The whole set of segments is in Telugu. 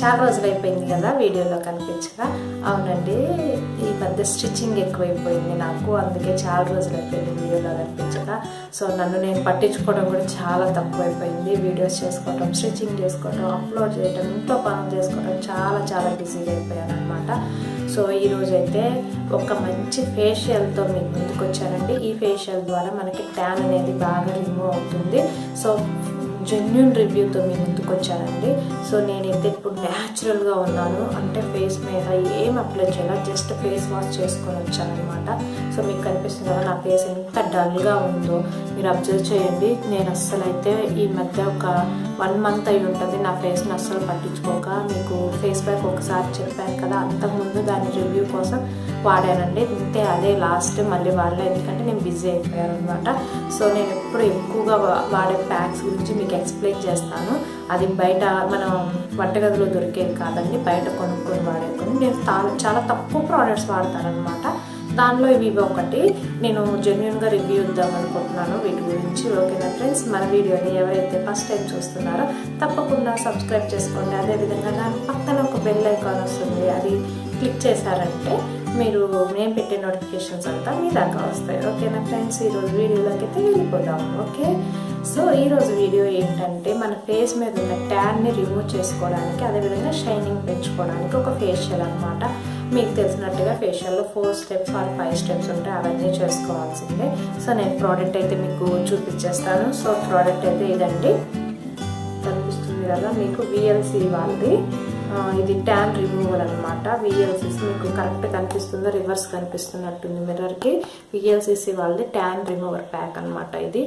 చాలా రోజులు అయిపోయింది కదా వీడియోలో కనిపించగా. అవునండి, ఈ మధ్య స్టిచ్చింగ్ ఎక్కువైపోయింది నాకు, అందుకే చాలా రోజులు అయిపోయింది వీడియోలో కనిపించగా. సో నన్ను నేను పట్టించుకోవడం కూడా చాలా తక్కువైపోయింది. వీడియోస్ చేసుకోవడం, స్టిచ్చింగ్ చేసుకోవడం, అప్లోడ్ చేయడం, ఇంట్లో పనులు చేసుకోవడం చాలా బిజీగా అయిపోయాను అనమాట. సో ఈరోజు అయితే ఒక మంచి ఫేషియల్తో మీకు ముందుకు వచ్చానండి. ఈ ఫేషియల్ ద్వారా మనకి ట్యాన్ అనేది బాగా రిమూవ్ అవుతుంది. సో జెన్యూన్ రివ్యూతో మీ ముందుకు వచ్చానండి. సో నేనైతే ఇప్పుడు న్యాచురల్గా ఉన్నాను, అంటే ఫేస్ మీద ఏం అప్లై చేయాలి, జస్ట్ ఫేస్ వాష్ చేసుకొని వచ్చానమాట. సో మీకు కనిపిస్తుంది కదా నా ఫేస్ ఎంత డల్గా ఉందో మీరు అబ్జర్వ్ చేయండి. నేను అస్సలు అయితే ఈ మధ్య ఒక 1 month అయి ఉంటుంది నా ఫేస్ని అస్సలు పట్టించుకోక. మీకు ఫేస్ ప్యాక్ ఒకసారి చెప్పాను కదా, అంతకుముందు దాని రివ్యూ కోసం వాడానండి. ఇంతే, అదే లాస్ట్, మళ్ళీ వాడలే, ఎందుకంటే నేను బిజీ అయిపోయాను అనమాట. సో నేను ఎప్పుడు ఎక్కువగా వాడే ప్యాక్స్ గురించి మీకు ఎక్స్ప్లెయిన్ చేస్తాను. అది బయట మనం వంటగదిలో దొరికేది కాదండి, బయట కొనుక్కొని వాడేకొని. నేను చాలా తక్కువ ప్రోడక్ట్స్ వాడతానమాట. దానిలో ఇవి ఒకటి నేను జెన్యూన్గా రివ్యూ ఇద్దాం అనుకుంటున్నాను వీటి గురించి. ఓకేనా ఫ్రెండ్స్, మన వీడియోని ఎవరైతే ఫస్ట్ టైం చూస్తున్నారో తప్పకుండా సబ్స్క్రైబ్ చేసుకోండి. అదేవిధంగా దాని పక్కన ఒక బెల్ ఐకాన్ వస్తుంది, అది క్లిక్ చేశారంటే మీరు నేను పెట్టే నోటిఫికేషన్స్ అంతా మీ దాకా వస్తాయి. ఓకేనా ఫ్రెండ్స్, ఈరోజు వీడియోలోకి అయితే వెళ్ళిపోదాం. ఓకే, సో ఈరోజు వీడియో ఏంటంటే మన ఫేస్ మీద ఉన్న ట్యాన్ని రిమూవ్ చేసుకోవడానికి, అదేవిధంగా షైనింగ్ పెంచుకోవడానికి ఒక ఫేషియల్ అనమాట. మీకు తెలిసినట్టుగా ఫేషియల్లో 4 steps or 5 steps ఉంటాయి, అవన్నీ చేసుకోవాల్సిందే. సో నేను ప్రోడక్ట్ అయితే మీకు చూపించేస్తాను. సో ప్రోడక్ట్ అయితే ఇదండి, కనిపిస్తుంది కదా మీకు, VLC వాళ్ళది. ఇది ట్యాన్ రిమూవల్ అనమాట. VLCC మీకు కరెక్ట్ కనిపిస్తుందో, రివర్స్ కనిపిస్తున్నట్టుంది మిర్రర్కి. VLCC వాళ్ళది ట్యాన్ రిమూవర్ ప్యాక్ అనమాట. ఇది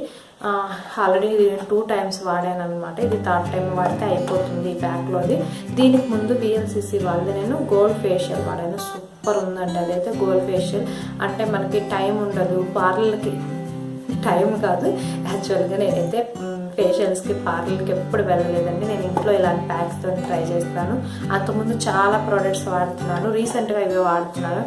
ఆల్రెడీ 2 times వాడాను అనమాట. ఇది 3rd time వాడితే అయిపోతుంది ఈ ప్యాక్లోది. దీనికి ముందు VLCC వాళ్ళది నేను గోల్డ్ ఫేషియల్ వాడాను, సూపర్ ఉందండి. అదైతే గోల్డ్ ఫేషియల్ అంటే మనకి టైం ఉండదు, పార్లర్కి టైం కాదు యాక్చువల్గా. నేనైతే ఫేషియల్స్కి పార్లర్కి ఎప్పుడు వెళ్ళలేదండి. నేను ఇంట్లో ఇలాంటి ప్యాక్స్తో ట్రై చేస్తాను. అంతకుముందు చాలా ప్రోడక్ట్స్ వాడుతున్నాను, రీసెంట్గా ఇవి వాడుతున్నాను.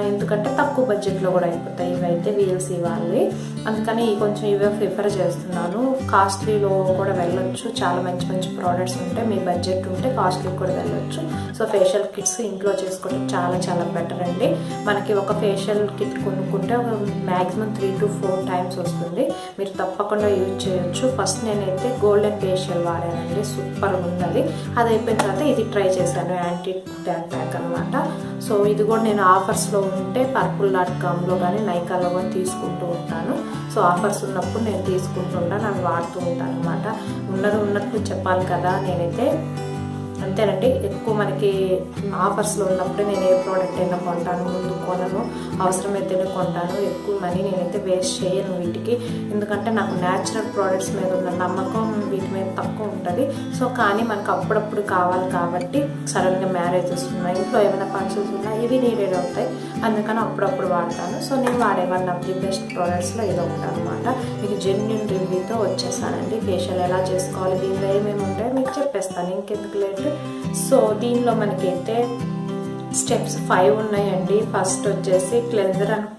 ఎందుకంటే తక్కువ బడ్జెట్లో కూడా అయిపోతాయి ఇవైతే VLC వాళ్ళవి. అందుకని కొంచెం ఇవే ప్రిఫర్ చేస్తున్నాను. కాస్ట్లీలో కూడా వెళ్ళొచ్చు, చాలా మంచి ప్రోడక్ట్స్ ఉంటాయి. మీ బడ్జెట్ ఉంటే కాస్ట్లీ కూడా వెళ్ళొచ్చు. సో ఫేషియల్ కిట్స్ ఇంట్లో చేసుకోవడం చాలా బెటర్ అండి. మనకి ఒక ఫేషియల్ కిట్ కొనుక్కుంటే ఒక మ్యాక్సిమం 3 to 4 times వస్తుంది. మీరు తప్పకుండా యూజ్ చేయొచ్చు. ఫస్ట్ నేనైతే గోల్డెన్ ఫేషియల్ వాడానండి, సూపర్ ఉన్నది. అది అయిపోయిన తర్వాత ఇది ట్రై చేశాను, యాంటీ ట్యాన్ ప్యాక్ అనమాట. సో ఇది కూడా నేను ఆఫర్స్లో ఉంటే purple.comలో కానీ నైకాలో కానీ తీసుకుంటూ ఉంటాను. సో ఆఫర్స్ ఉన్నప్పుడు నేను తీసుకుంటూ ఉంటాను, అవి వాడుతూ ఉంటాను అనమాట. ఉన్నట్టు చెప్పాలి కదా, నేనైతే అంతేనండి. ఎక్కువ మనకి ఆఫర్స్లో ఉన్నప్పుడే నేను ఏ ప్రోడక్ట్ అయినా కొంటాను, ముందు కొనను, అవసరమైతేనే కొంటాను. ఎక్కువ మనీ నేనైతే వేస్ట్ చేయను వీటికి, ఎందుకంటే నాకు న్యాచురల్ ప్రోడక్ట్స్ మీద ఉన్న నమ్మకం వీటి మీద తక్కువ ఉంటుంది. సో కానీ మనకు అప్పుడప్పుడు కావాలి కాబట్టి, సడన్గా మ్యారేజెస్ ఉన్నాయి, ఇంట్లో ఏమైనా ఫంక్షన్స్ ఉన్నాయి, ఇవి నీడెడ్ అవుతాయి, అందుకని అప్పుడప్పుడు వాడతాను. సో నేను వాడే 1 of the best ప్రోడక్ట్స్లో ఇది ఒకటి అనమాట. మీకు జెన్యూన్ రివ్యూతో వచ్చేసానండి. ఫేషియల్ ఎలా చేసుకోవాలి, దీనిలో ఏమేమి ఉంటాయో మీకు చెప్పేస్తాను, ఇంకెందుకు లేట్. సో దీనిలో మనకైతే స్టెప్స్ 5 ఉన్నాయండి. ఫస్ట్ వచ్చేసి క్లెన్జర్ అండ్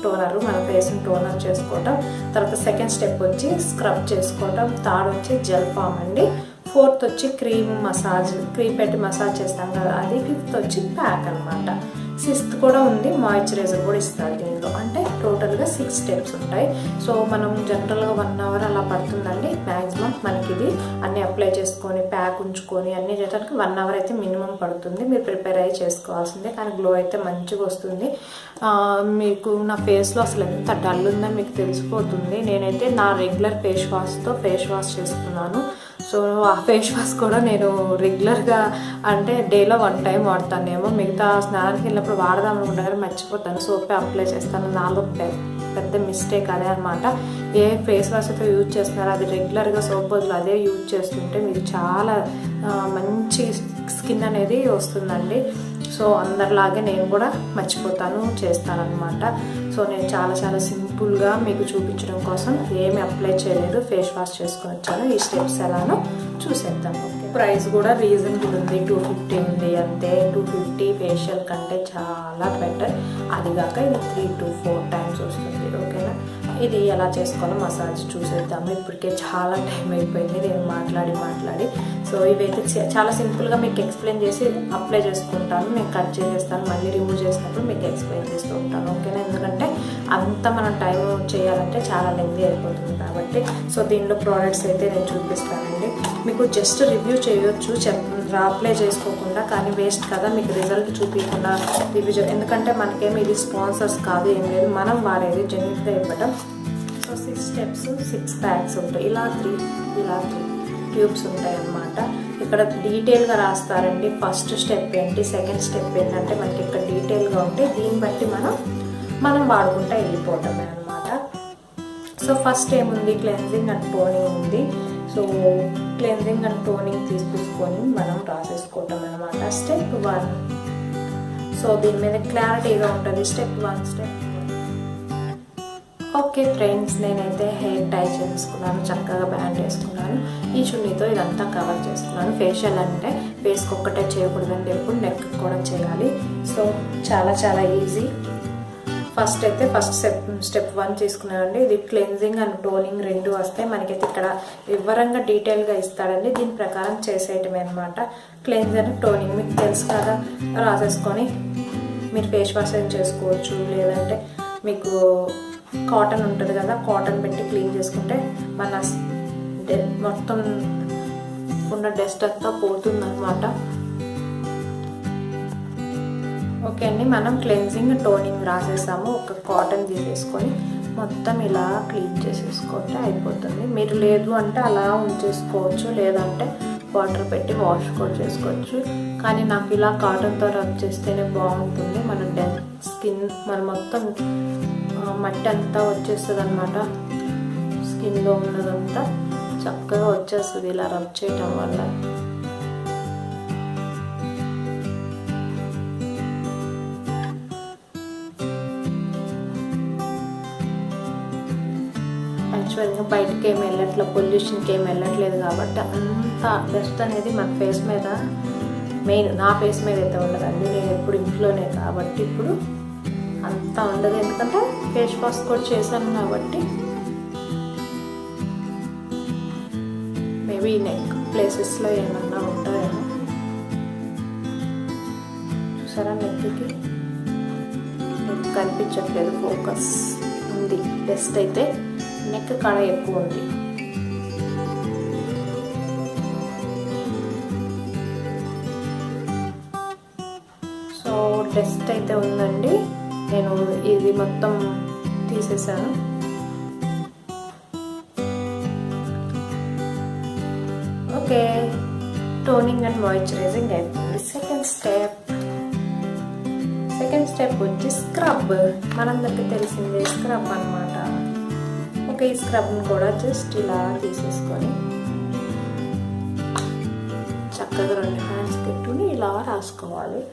టోనర్, మన ఫేస్ని టోనర్ చేసుకోవటం. తర్వాత సెకండ్ స్టెప్ వచ్చి స్క్రబ్ చేసుకోవటం. థర్డ్ వచ్చి జెల్ ఫామ్ అండి. 4th వచ్చి క్రీమ్ పెట్టి మసాజ్ చేస్తాం కదా అది. 5th వచ్చి ప్యాక్ అనమాట. 6th కూడా ఉంది, మాయిశ్చరైజర్ కూడా ఇస్తారు దీనిలో. అంటే టోటల్గా 6 steps ఉంటాయి. సో మనం జనరల్గా 1 hour అలా పడుతుందండి మ్యాక్సిమం మనకి ఇది అన్నీ అప్లై చేసుకొని ప్యాక్ ఉంచుకొని అన్నీ చేయడానికి 1 hour అయితే మినిమం పడుతుంది. మీరు ప్రిపేర్ అయ్యి చేసుకోవాల్సిందే, కానీ గ్లో అయితే మంచిగా వస్తుంది. మీకు నా ఫేస్లో అసలు ఎంత డల్ ఉందో మీకు తెలిసిపోతుంది. నేనైతే నా రెగ్యులర్ ఫేస్ వాష్ చేస్తున్నాను. సో ఆ ఫేస్ వాష్ కూడా నేను రెగ్యులర్గా అంటే డేలో 1 time వాడతానేమో, మిగతా స్నానానికి వెళ్ళినప్పుడు వాడదాం అనుకుంటా కానీ మర్చిపోతాను, సోపే అప్లై చేస్తాను. నాలో పెద్ద మిస్టేక్ అదే అనమాట. ఏ ఫేస్ వాష్ అయితే యూజ్ చేస్తున్నారో అది రెగ్యులర్గా సోప్ బదులు అదే యూజ్ చేస్తుంటే మీకు చాలా మంచి స్కిన్ అనేది వస్తుందండి. సో అందరిలాగే నేను కూడా మర్చిపోతాను, చేస్తానన్నమాట. సో నేను చాలా సింపుల్గా మీకు చూపించడం కోసం ఏమి అప్లై చేయలేదు, ఫేస్ వాష్ చేసుకొని వచ్చాను. ఈ స్టెప్స్ ఎలానో చూసేద్దాం. ఓకే, ప్రైస్ కూడా రీజనబుల్ ఉంది, 250 ఉంది అంతే. 250 ఫేషియల్ కంటే చాలా బెటర్. అదిగాక ఇది 3 to 4 times వస్తుంది. ఓకేనా, ఇది ఎలా చేసుకోవాలో మసాజ్ చూసేద్దాము. ఇప్పటికే చాలా టైం అయిపోయింది నేను మాట్లాడి. సో ఇవైతే చాలా సింపుల్గా మీకు ఎక్స్ప్లెయిన్ చేసి అప్లై చేసుకుంటాను. నేను కట్ చేసేస్తాను, మళ్ళీ రిమూవ్ చేసినప్పుడు మీకు ఎక్స్ప్లెయిన్ చేస్తూ ఉంటాను, ఓకేనా? ఎందుకంటే అంతా మనం టైం చేయాలంటే చాలా లెంతీ అయిపోతుంది కాబట్టి. సో దీనిలో ప్రోడక్ట్స్ అయితే నేను చూపిస్తానండి. మీకు జస్ట్ రివ్యూ చేయొచ్చు అప్లై చేసుకోకుండా, కానీ వేస్ట్ కదా మీకు రిజల్ట్ చూపించకుండా రివ్యూ ఎందుకంటే మనకేమి ఇది స్పాన్సర్స్ కాదు, ఏం లేదు, మనం వాడేది జెన్యున్గా ఇవ్వడం. సో 6 స్టెప్స్ 6 ప్యాక్స్ ఉంటాయి. ఇలా 3 ట్యూబ్స్ ఉంటాయి అన్నమాట. ఇక్కడ డీటెయిల్గా రాస్తారండి. ఫస్ట్ స్టెప్ ఏంటి, సెకండ్ స్టెప్ ఏంటంటే మనకి ఇక్కడ డీటెయిల్గా ఉంటే దీన్ని బట్టి మనం వాడుకుంటా వెళ్ళిపోవటమే అనమాట. సో ఫస్ట్ ఏముంది, క్లెన్జింగ్ అండ్ టోనింగ్ ఉంది. సో క్లెన్జింగ్ అండ్ టోనింగ్ తీసుకొని మనం రాసేసుకోవటం అనమాట. స్టెప్ 1. సో దీని మీద క్లారిటీగా ఉంటుంది. స్టెప్ 1. ఓకే ఫ్రెండ్స్, నేనైతే హెయిర్ టై చేసుకున్నాను, చక్కగా బ్యాండ్ వేసుకున్నాను. ఈ చున్నీతో ఇదంతా కవర్ చేస్తున్నాను. ఫేషియల్ అంటే ఫేస్కి ఒక్కటే చేయకూడదండి, ఎప్పుడు నెక్ కూడా చేయాలి. సో చాలా ఈజీ. ఫస్ట్ స్టెప్ 1 తీసుకున్నానండి. ఇది క్లెన్జింగ్ అండ్ టోనింగ్ 2 వస్తాయి మనకైతే. ఇక్కడ వివరంగా డీటెయిల్గా ఇస్తాడండి, దీని ప్రకారం చేసేయటమే అనమాట. క్లెన్జింగ్ టోనింగ్ మీకు తెలుసు కదా, రాసేసుకొని మీరు ఫేస్ వాష్ చేసుకోవచ్చు, లేదంటే మీకు కాటన్ ఉంటుంది కదా, కాటన్ పెట్టి క్లీన్ చేసుకుంటే మన మొత్తం ఉన్న డస్ట్ అంతా పోతుంది అనమాట. ఓకే అండి, మనం క్లెన్జింగ్ టోనింగ్ రాసేసాము. ఒక కాటన్ తీసేసుకొని మొత్తం ఇలా క్లీన్ చేసేసుకుంటే అయిపోతుంది. మీరు లేదు అంటే అలా ఉంచేసుకోవచ్చు, లేదంటే వాటర్ పెట్టి వాష్ కూడా చేసుకోవచ్చు. కానీ నాకు ఇలా కాటన్తో రబ్ చేస్తేనే బాగుంటుంది. మన స్కిన్ మొత్తం మట్టి అంతా వచ్చేస్తుంది అనమాట. స్కిన్లో ఉన్నదంతా చక్కగా వచ్చేస్తుంది ఇలా రబ్ చేయటం వల్ల. యాక్చువల్గా బయటకి ఏమి వెళ్ళట్లేదు, పొల్యూషన్కి ఏమి వెళ్ళట్లేదు కాబట్టి అంత డస్ట్ అనేది మన ఫేస్ మీద, మెయిన్ నా ఫేస్ మీద అయితే ఉండదండి. నేను ఎప్పుడు ఇంట్లోనే కాబట్టి ఇప్పుడు అంతా ఉండదు, ఎందుకంటే ఫేస్ వాష్ కూడా చేశాను కాబట్టి. మేబీ నెక్ ప్లేసెస్లో ఏమన్నా ఉంటాయేమో. చూసారా, నెక్కి కనిపించట్లేదు, ఫోకస్ ఉంది. డస్ట్ అయితే నెక్ కాడ ఎక్కువ ఉంది. సో డస్ట్ అయితే ఉందండి, నేను ఇది మొత్తం తీసేసాను. ఓకే, టోనింగ్ అండ్ మాయిశ్చరైజింగ్ అయిపోయింది. సెకండ్ స్టెప్ వచ్చి స్క్రబ్. మనందరికీ తెలిసిందే స్క్రబ్ అనమాట. ఓకే, ఈ స్క్రబ్ని కూడా జస్ట్ ఇలా తీసేసుకొని చక్కగా 2 హ్యాండ్స్ పెట్టుకుని ఇలా రాసుకోవాలి.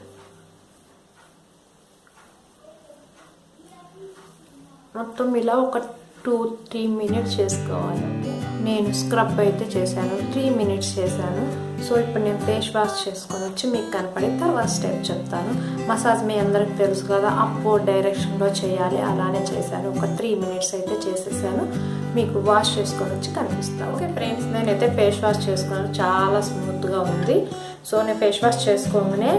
మొత్తం ఇలా ఒక 2-3 మినిట్స్ చేసుకోవాలండి. నేను స్క్రబ్ అయితే చేశాను, 3 మినిట్స్ చేశాను. సో ఇప్పుడు నేను ఫేస్ వాష్ చేసుకొని వచ్చి మీకు కనపడే తర్వాత స్టెప్ చెప్తాను. మసాజ్ మీ అందరికి తెలుసు కదా, అప్వర్డ్ డైరెక్షన్లో చేయాలి, అలానే చేశాను. ఒక 3 మినిట్స్ అయితే చేసేసాను. మీకు వాష్ చేసుకొని వచ్చి కనిపిస్తాను. ఓకే ఫ్రెండ్స్, నేనైతే ఫేస్ వాష్ చేసుకున్నాను, చాలా స్మూత్గా ఉంది. సో నేను ఫేస్ వాష్ చేసుకోగానే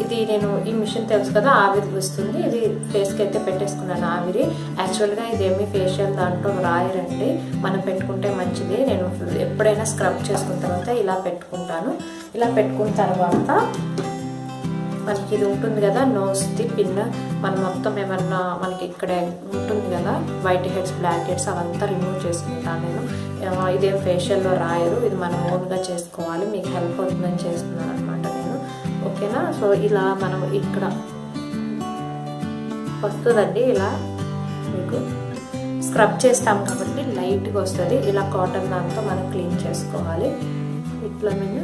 ఇది నేను ఈ మిషన్ తెలుసు కదా, ఆవిరి వస్తుంది. ఇది ఫేస్కి అయితే పెట్టేసుకున్నాను ఆవిరి. యాక్చువల్గా ఇదేమి ఫేషియల్ దాంట్లో రాయరండి, మనం పెట్టుకుంటే మంచిది. నేను ఎప్పుడైనా స్క్రబ్ చేసుకున్న తర్వాత ఇలా పెట్టుకుంటాను. ఇలా పెట్టుకున్న తర్వాత మనకి ఇది ఉంటుంది కదా, నోస్ది పిన్, మనం మొత్తం ఏమన్నా మనకి ఇక్కడ ఉంటుంది కదా వైట్ హెడ్స్, బ్లాక్ హెడ్స్, అవంతా రిమూవ్ చేసుకుంటాను నేను. ఇదేం ఫేషియల్లో రాయరు, ఇది మనం ఓన్గా చేసుకోవాలి. మీకు హెల్ప్ అవుతుందని చేస్తున్నాను అనమాట నేను, ఓకేనా? సో ఇలా మనం ఇక్కడ వస్తుందండి, ఇలా మీకు స్క్రబ్ చేస్తాం కాబట్టి లైట్గా వస్తుంది. ఇలా కాటన్ దాంతో మనం క్లీన్ చేసుకోవాలి. ఇట్లా మేము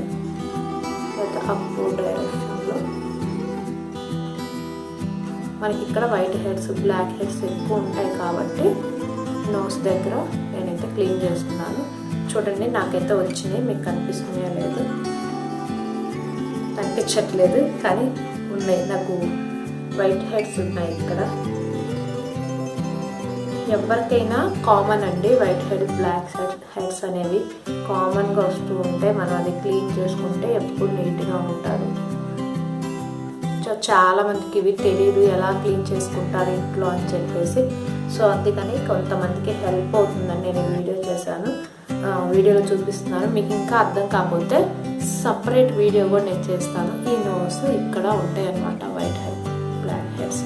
అప్ డైరెక్షన్లో మనకి ఇక్కడ వైట్ హెడ్స్, బ్లాక్ హెడ్స్ ఎక్కువ ఉంటాయి కాబట్టి నోస్ దగ్గర నేనైతే క్లీన్ చేస్తున్నాను. చూడండి, నాకైతే వచ్చినాయి, మీకు కనిపిస్తున్నాయో లేదు కనిపించట్లేదు, కానీ ఉన్నాయి. నాకు వైట్ హెడ్స్ ఉన్నాయి ఇక్కడ. ఎవరికైనా కామన్ అండి వైట్ హెడ్ బ్లాక్ హెడ్స్ అనేవి కామన్గా వస్తూ ఉంటే మనం అది క్లీన్ చేసుకుంటే ఎప్పుడు నీట్గా ఉంటారు. సో చాలామందికి ఇవి తెలియదు ఎలా క్లీన్ చేసుకుంటారు ఇంట్లో అని చెప్పేసి. సో అందుకని కొంతమందికి హెల్ప్ అవుతుందని నేను వీడియో చేశాను, వీడియోలో చూపిస్తున్నాను. మీకు ఇంకా అర్థం కాకపోతే సపరేట్ వీడియో కూడా నేను చేస్తాను. ఈ నోస్ ఇక్కడ ఉంటాయి అన్నమాట white head black heads.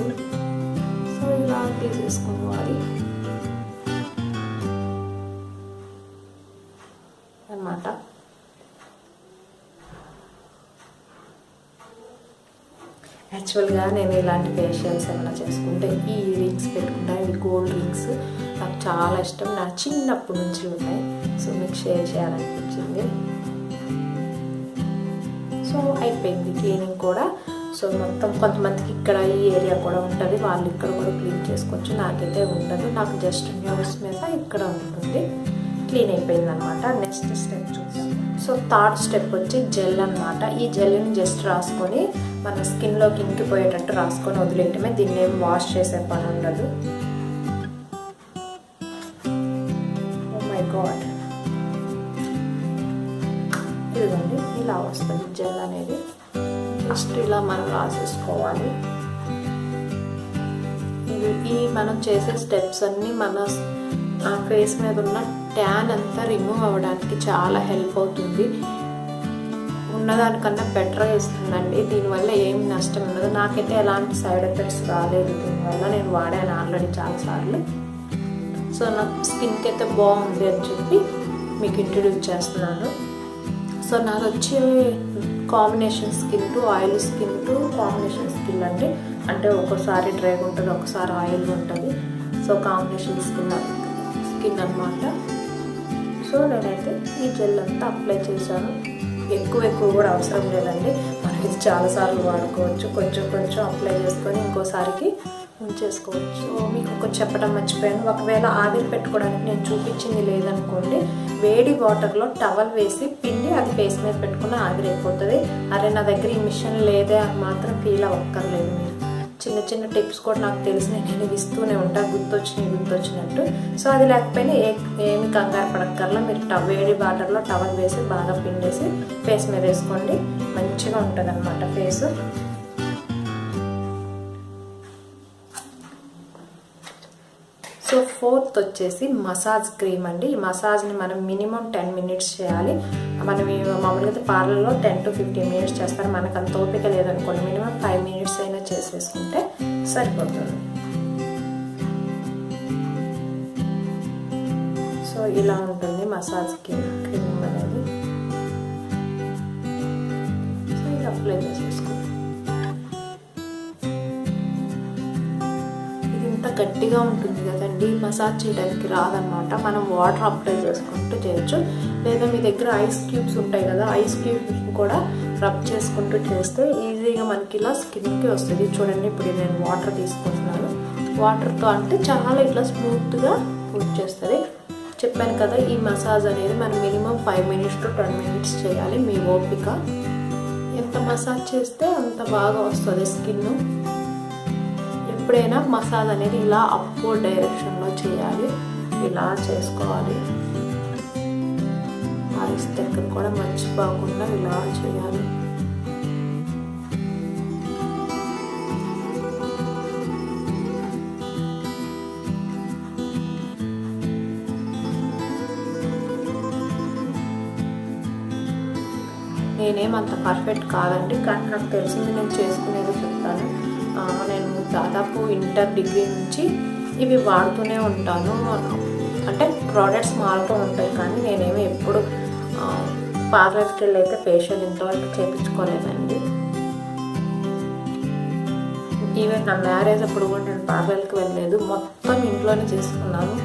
So ఇలా తీసేసుకోవాలి అన్నమాట. యాక్చువల్గా నేను ఇలాంటి ఫేషియల్స్ ఏమైనా చేసుకుంటే ఈ రింగ్స్ పెట్టుకుంటా. ఇవి గోల్డ్ రింగ్స్ నాకు చాలా ఇష్టం, నా చిన్నప్పటి నుంచి ఉన్నాయి. సో మీకు షేర్ చేయాలనిపించింది. సో అయిపోయింది క్లీనింగ్ కూడా. సో మొత్తం కొంతమందికి ఇక్కడ ఈ ఏరియా కూడా ఉంటుంది, వాళ్ళు ఇక్కడ కూడా క్లీన్ చేసుకోవచ్చు. నాకైతే ఉండదు, నాకు జస్ట్ న్యూస్ మీద ఇక్కడ ఉంటుంది. క్లీన్ అయిపోయింది అనమాట. నెక్స్ట్ స్టెప్ చూద్దాం. సో థర్డ్ స్టెప్ వచ్చి జెల్ అనమాట. ఈ జెల్ని జస్ట్ రాసుకొని మన స్కిన్లోకి ఇంకిపోయేటట్టు రాసుకొని వదిలేయటమే. దీన్ని ఏం వాష్ చేసే పని ఉండదు. ఓ మై గాడ్, ఇదిగోండి ఇలా వస్తుంది జెల్ అనేది. జస్ట్ ఇలా మనం రాసేసుకోవాలి. ఈ మనం చేసే స్టెప్స్ అన్నీ మన ఫేస్ మీద ఉన్న ట్యాన్ అంతా రిమూవ్ అవ్వడానికి చాలా హెల్ప్ అవుతుంది. ఉన్నదానికన్నా బెటర్గా ఇస్తుందండి. దీనివల్ల ఏం నష్టం ఉండదు. నాకైతే ఎలాంటి సైడ్ ఎఫెక్ట్స్ రాలేదు దీనివల్ల. నేను వాడాను ఆల్రెడీ చాలాసార్లు. సో నా స్కిన్కి అయితే బాగుంది అని చెప్పి మీకు ఇంట్రడ్యూస్ చేస్తున్నాను. సో నాకు వచ్చే combination skin to oil skin to combination skin అండి. అంటే ఒక్కోసారి డ్రైగా ఉంటుంది, ఒకసారి ఆయిల్ ఉంటుంది. సో కాంబినేషన్ స్కిన్ అన్నమాట. సో నేనైతే ఈ జెల్ అంతా అప్లై చేశాను. ఎక్కువ కూడా అవసరం లేదండి, మనం ఇది చాలాసార్లు వాడుకోవచ్చు. కొంచెం కొంచెం అప్లై చేసుకొని ఇంకోసారికి ఉంచేసుకోవచ్చు. సో మీకు ఒకటి చెప్పడం మర్చిపోయాను, ఒకవేళ ఆవిరి పెట్టుకోవడానికి నేను చూపించింది లేదనుకోండి, వేడి వాటర్లో టవల్ వేసి పిండి అది ఫేస్ మీద పెట్టుకుని ఆవిరి అయిపోతుంది. అరే నా దగ్గర ఈ మిషన్ లేదే అని మాత్రం ఫీల్ అవ్వక్కర్లేదు. మీరు చిన్న చిన్న టిప్స్ కూడా నాకు తెలిసిన నేను ఇస్తూనే ఉంటాను, గుర్తొచ్చినట్టు. సో అది లేకపోయినా ఏమి కంగారు పడక్కర్లా. మీరు వేడి వాటర్లో టవల్ వేసి బాగా పిండేసి ఫేస్ మీద వేసుకోండి, మంచిగా ఉంటుంది అన్నమాట ఫేస్. సో ఫోర్త్ వచ్చేసి మసాజ్ క్రీమ్ అండి. ఈ మసాజ్ని మనం మినిమం 10 minutes చేయాలి. మనం మామూలుగా అయితే పార్లర్లో 10 to 15 minutes చేస్తారు. మనకు అంత ఓపిక లేదనుకోండి, మినిమం 5 minutes అయినా చేసేసుకుంటే సరిపోతుంది. సో ఇలా ఉంటుంది మసాజ్ క్రీమ్ అనేది. సో ఇది అప్లై చేసేసుకోండి. గట్టిగా ఉంటుంది కదండి, మసాజ్ చేయడానికి రాదనమాట. మనం వాటర్ అప్లై చేసుకుంటూ చేయొచ్చు, లేదా మీ దగ్గర ఐస్ క్యూబ్స్ ఉంటాయి కదా, ఐస్ క్యూబ్స్ కూడా రబ్ చేసుకుంటూ చేస్తే ఈజీగా మనకి ఇలా స్కిన్కి వస్తుంది. చూడండి ఇప్పుడు నేను వాటర్ తీసుకుంటున్నాను. వాటర్తో అంటే చాలా ఇట్లా స్మూత్గా వచ్చేస్తుంది. చెప్పాను కదా, ఈ మసాజ్ అనేది మనం మినిమం 5 minutes to 10 minutes చేయాలి. మీ ఓపిక, ఎంత మసాజ్ చేస్తే అంత బాగా వస్తుంది స్కిన్. ఎప్పుడైనా మసాజ్ అనేది ఇలా అప్వర్డ్ డైరెక్షన్లో చేయాలి, ఇలా చేసుకోవాలి. ఐస్ దగ్గర కూడా మర్చిపోకుండా ఇలా చేయాలి. నేనేమంత పర్ఫెక్ట్ కాదండి, కానీ నాకు తెలిసింది నేను చేసుకునేది చెప్తాను. నేను దాదాపు ఇంటర్ డిగ్రీ నుంచి ఇవి వాడుతూనే ఉంటాను. అంటే ప్రోడక్ట్స్ మారుతూ ఉంటాయి, కానీ నేనేమి ఎప్పుడు పార్లర్కి వెళ్ళి అయితే ఫేషియల్ ఇంతవరకు చేయించుకోలేదండి. ఈవెన్ నా మ్యారేజ్ అప్పుడు కూడా నేను పార్లర్కి వెళ్ళలేదు, మొత్తం ఇంట్లోనే చేసుకున్నాను,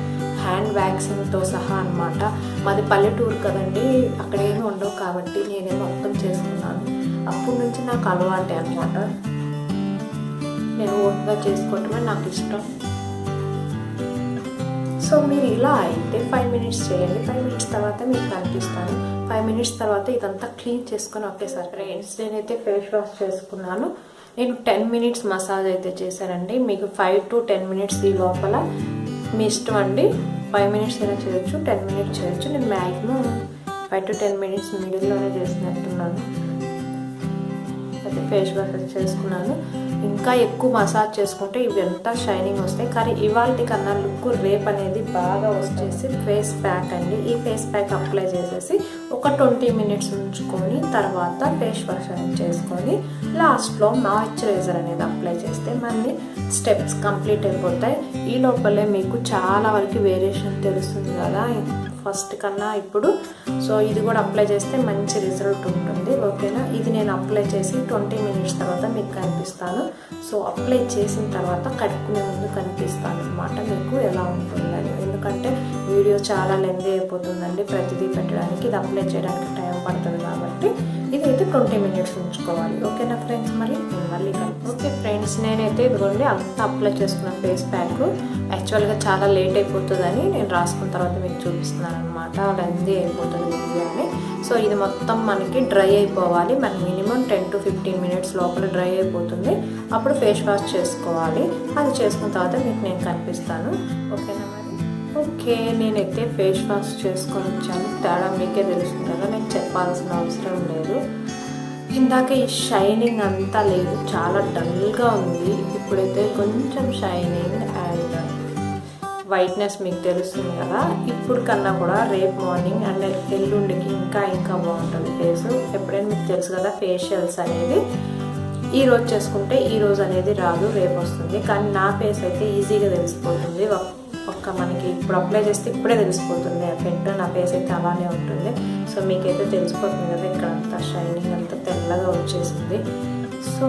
హ్యాండ్ వ్యాక్సింగ్తో సహా అనమాట. మాది పల్లెటూరు కదండి, అక్కడ ఏమి ఉండవు కాబట్టి నేనే మొత్తం చేసుకున్నాను. అప్పటి నుంచి నాకు అలవాటే అనమాట. నేను ఓన్గా చేసుకోవటమే నాకు ఇష్టం. సో మీరు ఇలా అయితే 5 minutes చేయండి. 5 minutes తర్వాత మీకు కనిపిస్తాను. 5 minutes తర్వాత ఇదంతా క్లీన్ చేసుకొని ఒకేసారి ఫ్రెండ్స్ నేనైతే ఫేస్ వాష్ చేసుకున్నాను. నేను 10 minutes మసాజ్ అయితే చేశానండి. మీకు 5 to 10 minutes ఈ లోపల మీ ఇష్టం అండి. 5 మినిట్స్ అయినా చేయొచ్చు, 10 మినిట్స్ చేయొచ్చు. నేను మ్యాక్సిమం 5 to 10 మినిట్స్ మిడిల్లోనే చేసినట్టున్నాను. అయితే ఫేస్ వాష్ చేసుకున్నాను. ఇంకా ఎక్కువ మసాజ్ చేసుకుంటే ఇవి ఎంత షైనింగ్ వస్తాయి. కానీ ఇవాళ కన్నా లుక్ రేప్ అనేది బాగా వచ్చేసి ఫేస్ ప్యాక్ అండి. ఈ ఫేస్ ప్యాక్ అప్లై చేసేసి ఒక 20 మినిట్స్ ఉంచుకొని తర్వాత ఫేస్ వాష్ అనేది చేసుకొని లాస్ట్లో మాయిశ్చరైజర్ అనేది అప్లై చేస్తే మళ్ళీ స్టెప్స్ కంప్లీట్ అయిపోతాయి. ఈ లోపలే మీకు చాలా వరకు వేరియేషన్ తెలుస్తుంది కదా ఫస్ట్ కన్నా ఇప్పుడు. సో ఇది కూడా అప్లై చేస్తే మంచి రిజల్ట్ ఉంటుంది. ఓకేనా, ఇది నేను అప్లై చేసి 20 మినిట్స్ తర్వాత మీకు కనిపిస్తాను. సో అప్లై చేసిన తర్వాత కడుక్కునే ముందు కనిపిస్తాను అనమాట మీకు ఎలా ఉంటుందని. ఎందుకంటే వీడియో చాలా లెంత్ అయిపోతుందండి ప్రతిదీ పెట్టడానికి. ఇది అప్లై చేయడానికి టైం పడుతుంది కాబట్టి ఇదైతే 20 మినిట్స్ ఉంచుకోవాలి. ఓకేనా ఫ్రెండ్స్, మరి నేను మళ్ళీ ఓకే ఫ్రెండ్స్, నేనైతే ఇదిగోండి అంతా అప్లై చేసుకున్న ఫేస్ ప్యాక్. యాక్చువల్గా చాలా లేట్ అయిపోతుందని నేను రాసుకున్న తర్వాత మీకు చూపిస్తున్నాను అనమాట. లెంతీ అయిపోతుంది వీడియో అని. సో ఇది మొత్తం మనకి డ్రై అయిపోవాలి. మనకి మినిమం 10 to 15 మినిట్స్ లోపల డ్రై అయిపోతుంది. అప్పుడు ఫేస్ వాష్ చేసుకోవాలి. అది చేసుకున్న తర్వాత మీకు నేను కనిపిస్తాను. ఓకేనా మరి. ఓకే, నేనైతే ఫేస్ వాష్ చేసుకొని వచ్చాను. తేడా మీకే తెలుస్తుంది కదా, నేను చెప్పాల్సిన అవసరం లేదు. ఇందాక ఈ షైనింగ్ అంతా లేదు, చాలా డల్గా ఉంది. ఇప్పుడైతే కొంచెం షైనింగ్ అండ్ వైట్నెస్ మీకు తెలుస్తుంది కదా. ఇప్పుడు కన్నా కూడా రేపు మార్నింగ్ అండ్ ఎల్లుండికి ఇంకా బాగుంటుంది ఫేస్. ఎప్పుడైనా మీకు తెలుసు కదా, ఫేషియల్స్ అనేది ఈ రోజు చేసుకుంటే ఈ రోజు అనేది రాదు, రేపు వస్తుంది. కానీ నా ఫేస్ అయితే ఈజీగా తెలిసిపోతుంది. మనకి ఇప్పుడు అప్లై చేస్తే ఇప్పుడే తెలిసిపోతుంది ఎఫెక్ట్. నా ఫేస్ అయితే అలానే ఉంటుంది. సో మీకైతే తెలిసిపోతుంది కదా, ఇక్కడ అంతా షైనింగ్ అంతా తెల్లగా వచ్చేసింది. సో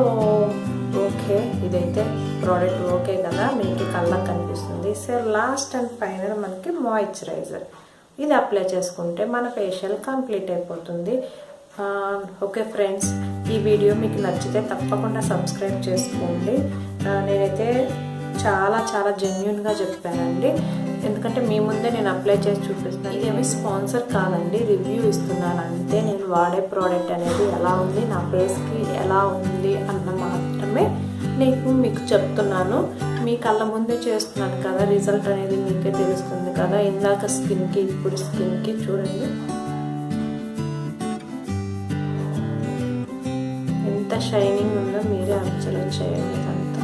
ఓకే, ఇదైతే ప్రోడక్ట్ ఓకే కదా, మీకు కళ్ళకి కనిపిస్తుంది. సో లాస్ట్ అండ్ ఫైనల్ మనకి మాయిశ్చరైజర్. ఇది అప్లై చేసుకుంటే మన ఫేషియల్ కంప్లీట్ అయిపోతుంది. ఓకే ఫ్రెండ్స్, ఈ వీడియో మీకు నచ్చితే తప్పకుండా సబ్స్క్రైబ్ చేసుకోండి. నేనైతే చాలా జెన్యూన్గా చెప్పానండి. ఎందుకంటే మీ ముందే నేను అప్లై చేసి చూపిస్తున్నాను. ఇదేమి స్పాన్సర్ కాదండి, రివ్యూ ఇస్తున్నాను అంతే. నేను వాడే ప్రోడక్ట్ అనేది ఎలా ఉంది, నా ఫేస్కి ఎలా ఉంది అన్న మాత్రమే మీకు చెప్తున్నాను. మీ కళ్ళ ముందే చేస్తున్నాను కదా, రిజల్ట్ అనేది మీకే తెలుస్తుంది కదా. ఇందాక స్కిన్కి ఇప్పుడు స్కిన్కి చూడండి ఎంత షైనింగ్ ఉందో మీరే అబ్జర్వ్ చేయండి అంతా.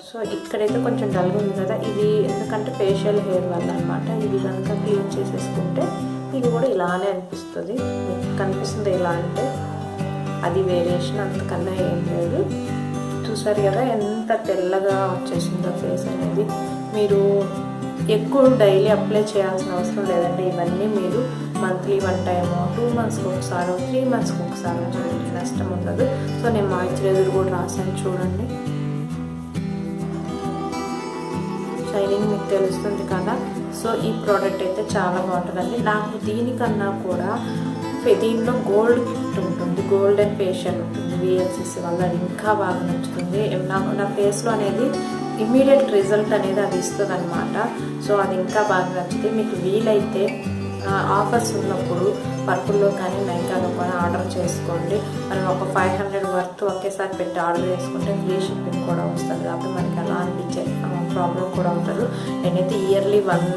సో ఇక్కడైతే కొంచెం డల్గా ఉంది కదా, ఇది ఎందుకంటే ఫేషియల్ హెయిర్ వల్ల అనమాట. ఇది కనుక క్లీన్ చేసేసుకుంటే ఇది కూడా ఇలానే అనిపిస్తుంది. మీకు కనిపిస్తుంది ఇలా అంటే అది వేరియేషన్, అంతకన్నా ఏం లేదు. చూసారు కదా ఎంత తెల్లగా వచ్చేసిందో ఫేస్ అనేది. మీరు ఎక్కువ డైలీ అప్లై చేయాల్సిన అవసరం లేదండి. ఇవన్నీ మీరు మంత్లీ 1 టైము, 2 మంత్స్కి ఒకసారి, 3 మంత్స్కి ఒకసారి చూడండి, నష్టం ఉండదు. సో నేను మాయిశ్చరైజర్ కూడా రాసాను చూడండి, షైనింగ్ మీకు తెలుస్తుంది కదా. సో ఈ ప్రోడక్ట్ అయితే చాలా బాగుంటుందండి. నాకు దీనికన్నా కూడా దీనిలో గోల్డ్ కిట్ ఉంటుంది, గోల్డెన్ ఫేషియల్ ఉంటుంది VLCC వల్ల. అది ఇంకా బాగా నచ్చుతుంది. నా ఫేస్లో అనేది ఇమ్మీడియట్ రిజల్ట్ అనేది అది ఇస్తుంది అనమాట. సో అది ఇంకా బాగా నచ్చుతుంది. మీకు వీలైతే ఆఫర్స్ ఉన్నప్పుడు పర్పుల్లో కానీ నైకాలో కానీ ఆర్డర్ చేసుకోండి. మనం ఒక 500 వర్త్ ఒకేసారి పెట్టి ఆర్డర్ చేసుకుంటే ఫ్రీ షిప్పింగ్ కూడా వస్తుంది. కాబట్టి మనకి ఎలా అనిపించే ప్రాబ్లం కూడా ఉండదు. నేనైతే ఇయర్లీ వన్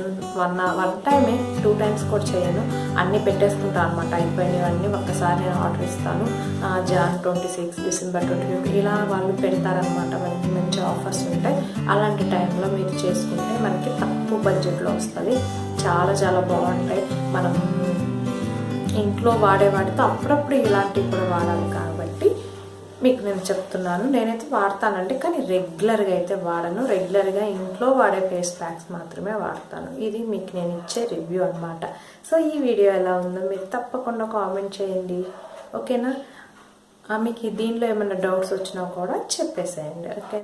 టైమే 2 టైమ్స్ కూడా చేయను. అన్నీ పెట్టేసుకుంటాను అనమాట. అయిపోయినవన్నీ ఒక్కసారి నేను ఆర్డర్ ఇస్తాను. Jan 26, December 25 ఇలా వాళ్ళు పెడతారనమాట. మనకి మంచి ఆఫర్స్ ఉంటాయి. అలాంటి టైంలో మీరు చేసుకుంటే మనకి తక్కువ బడ్జెట్లో వస్తుంది. చాలా బాగుంటాయి. మనం ఇంట్లో వాడే వాటితో అప్పుడప్పుడు ఇలాంటివి కూడా వాడాలి కాబట్టి మీకు నేను చెప్తున్నాను. నేనైతే వాడతానండి, కానీ రెగ్యులర్గా అయితే వాడను. రెగ్యులర్గా ఇంట్లో వాడే ఫేస్ ప్యాక్స్ మాత్రమే వాడతాను. ఇది మీకు నేను ఇచ్చే రివ్యూ అనమాట. సో ఈ వీడియో ఎలా ఉందో మీరు తప్పకుండా కామెంట్ చేయండి. ఓకేనా, మీకు దీనిలో ఏమైనా డౌట్స్ వచ్చినా కూడా చెప్పేసేయండి. ఓకే.